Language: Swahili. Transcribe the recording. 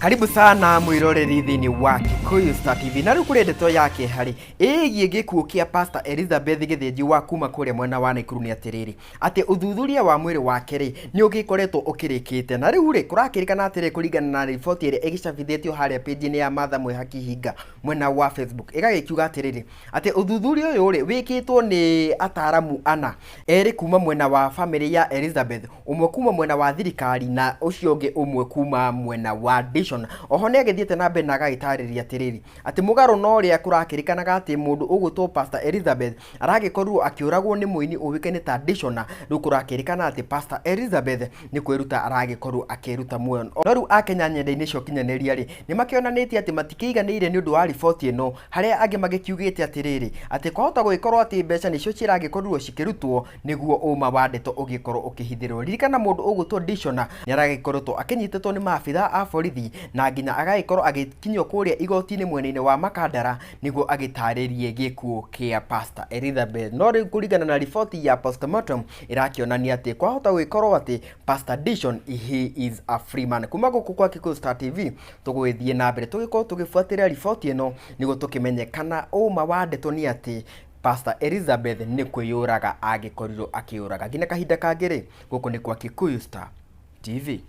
Karibu sana mwiroreri thini wa Kikuyu Star TV na riu kuri ndeto yake hari igie gikuo kia Pastor Elizabeth Githinji wa kuma kuria mwena wa Nakuru ni atiriri ati uthuthuria wa mwiri wake ri ni ugikoretwo ukirikite na riu ri kurakirikana atiri kuringana na report ire igicabithitio haria page ni ya Martha Mwihaki Hinga mwena wa Facebook igagikiuga atiriri ati uthuthuria uyu ri wikitwo ni ataramu ana eri kuma mwena wa family ya Elizabeth, umwe kuma mwena wa thirikari na ucio ungi umwe kuma mwena wa oho ne agithiete na mbere na agagitariria atiriri ati mugaro no ria kurakirikanaga ati mundu ugutwo Pastor Elizabeth aragikorwo akiuragwo ni muini uwikene ta Dishona. Riu kurakirikana ati Pastor Elizabeth ni kwiruta aragikorwo akiruta muoyo no riu akenya nyenda-ini cio kinyaneria ri ni makionanitie ati matikiiganire ni undu wa report ino haria angi magikiugite atiriri ati kwahota gugikorwo ati mbeca nicio ciragikorwo cikirutwo niguo uma wa ndeto ugikorwo ukihithirwo. Ririkana mundu ugutwo Dishona ni aragikorwo akinyitetwo ni maabitha a borithi na nginya agaikorwo agikinywo kuria igoti-ini mwena-ini wa Makandara niguo agitaririe gikuo kia Pastor Elizabeth. No riu kuringana na report ya postmortem irakionania ati kwahota gugikorwo ati Pastor Dishon he is a free man. Kuma guku kwa Kikuyu Star TV tugwithie na mbere tugikorwo tugifuatiria report ino niguo tukimenyekana uma wa ndeto ni ati Pastor Elizabeth ni kwiyuraga agikorirwo akiuraga. Nginya kahinda kangiri guku ni kwa Kikuyu Star TV.